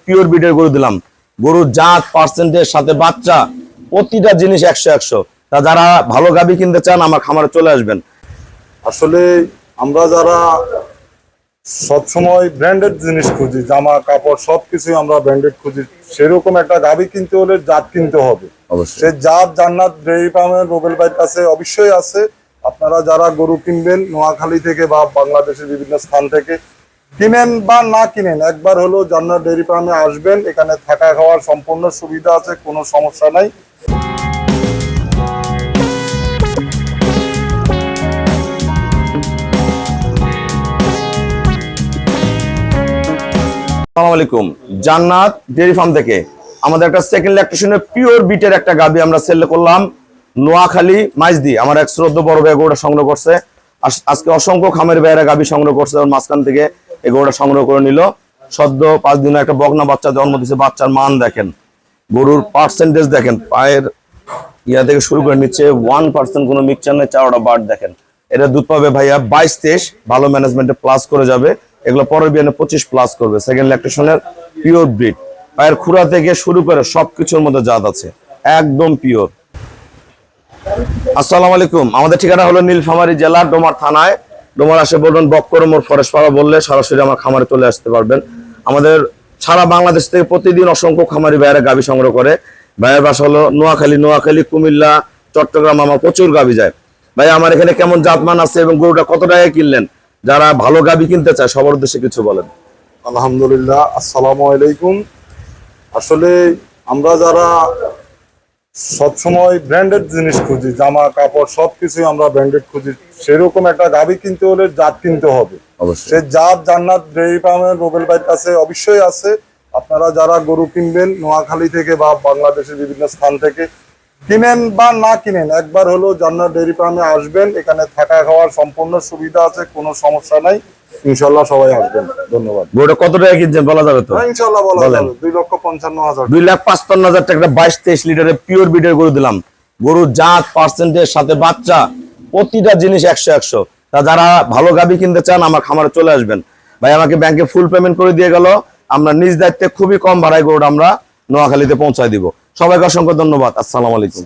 Pure ব্রিডের গরু দিলাম। গরুর জাত, পার্সেন্টেজ, সাথে বাচ্চা, প্রতিটা জিনিস 100-100। তা যারা ভালো গাভী কিনতে চান আমার খামারে চলে আসবেন। আসলে আমরা যারা সবসময় ব্র্যান্ডেড জিনিস খুঁজি, জামা কাপড় সবকিছুই আমরা ব্র্যান্ডেড খুঁজি, সেরকম একটা গাভী কিনতে হলে জাত কিনতে হবে। অবশ্যই। সে জাত জান্নাত ডেইরি ফার্মের রুবেল ভাইয়ের কাছে অবশ্যই আছে। আপনারা যারা গরু কিনবেন নোয়াখালী থেকে বা বাংলাদেশের বিভিন্ন স্থান থেকে কিনেন বা না কিনেন, একবার হলো জান্নাত ডেইরি ফার্মে আসবেন। এখানে থাকা খাওয়ার সম্পূর্ণ সুবিধা আছে, কোনো সমস্যা নাই। আসসালামু আলাইকুম। জান্নাত ডেইরি ফার্ম থেকে আমাদের একটা সেকেন্ড ল্যাকটেশনের পিওর বিটের একটা গাভী আমরা সেল করলাম নোয়াখালী মাইজদি। আমার এক শ্রদ্ধ বড় ভাই গরুটা সংগ্রহ করছে। আজকে অসংখ্য খামের ভাইয়েরা গাভী সংগ্রহ করছে, ওর মাঝখান থেকে এই গরুটা সংগ্রহ করে নিল। সদ্য 5 দিনে একটা বকনা বাচ্চা জন্ম দিচ্ছে। বাচ্চার মান দেখেন, গরুর পার্সেন্টেজ দেখেন, পায়ের ইয়া থেকে শুরু করে নিচ্ছে 1% কোনো মিক্সচার নেই। 4টা বার্ড দেখেন। এটা দুধ পাবে ভাইয়া 22-23, ভালো ম্যানেজমেন্টে প্লাস করে যাবে। এগুলো পরের বিয়ানে 25 প্লাস করবে। সেকেন্ড ল্যাকটেশনের পিওর ব্রিড, পায়ের খুরা থেকে শুরু করে সবকিছুর মধ্যে জাত আছে, একদম পিওর। আসসালামু আলাইকুম। আমাদের ঠিকানা হলো নীলফামারী জেলার ডোমার থানায়। ডোমার আসে বলবেন বক্করমোর ফরেস্ট পাড়া বললে সরাসরি আমার খামারে চলে আসতে পারবেন। আমাদের সারা বাংলাদেশ থেকে প্রতিদিন অসংখ্য খামারি ভাইয়েরা গাভী সংগ্রহ করে। ভাইয়ের বাসা হলো নোয়াখালী, কুমিল্লা, চট্টগ্রাম। আমার প্রচুর গাভী যায়। ভাই আমার এখানে কেমন জাতমান আছে এবং গরুটা কত টাকায় কিনলেন, যারা ভালো গাভী কিনতে চায় সবার উদ্দেশ্যে কিছু বলেন। আলহামদুলিল্লাহ, আসসালামু আলাইকুম। আসলে আমরা যারা সবসময় ব্র্যান্ডেড জিনিস খুঁজি, জামা কাপড় সবকিছুই আমরা ব্র্যান্ডেড খুঁজি, সেরকম একটা গাভী কিনতে হলে জাত কিনতে হবে। অবশ্যই। সে জাত জান্নাত ডেইরি ফার্মের রুবেল ভাইয়ের কাছে অবশ্যই আছে। আপনারা যারা গরু কিনবেন নোয়াখালী থেকে বা বাংলাদেশের বিভিন্ন স্থান থেকে কিনেন বা না কিনেন, একবার হলো জান্নাত ডেইরি ফার্মে আসবেন। এখানে থাকা খাওয়ার সম্পূর্ণ সুবিধা আছে, কোনো সমস্যা নাই। ইনশাল্লাহ সবাই আসবেন। ধন্যবাদ। গরুটা কত টাকা কিনছেন বলা যাবে তো? ইনশাল্লাহ বলা যাবে। 2,55,000। 2,55,000 টাকা 22-23 লিটারের পিওর ব্রিডের গরু দিলাম। গরুর জাত, পার্সেন্টেজ, সাথে বাচ্চা, প্রতিটা জিনিস 100-100। তা যারা ভালো গাভী কিনতে চান আমার খামারে চলে আসবেন। ভাই আমাকে ব্যাংকে ফুল পেমেন্ট করে দিয়ে গেল। আমরা নিজ দায়িত্বে খুবই কম ভাড়ায় গরুটা আমরা নোয়াখালীতে পৌঁছায় দিব। সবাইকে অসংখ্য ধন্যবাদ। আসসালামু আলাইকুম।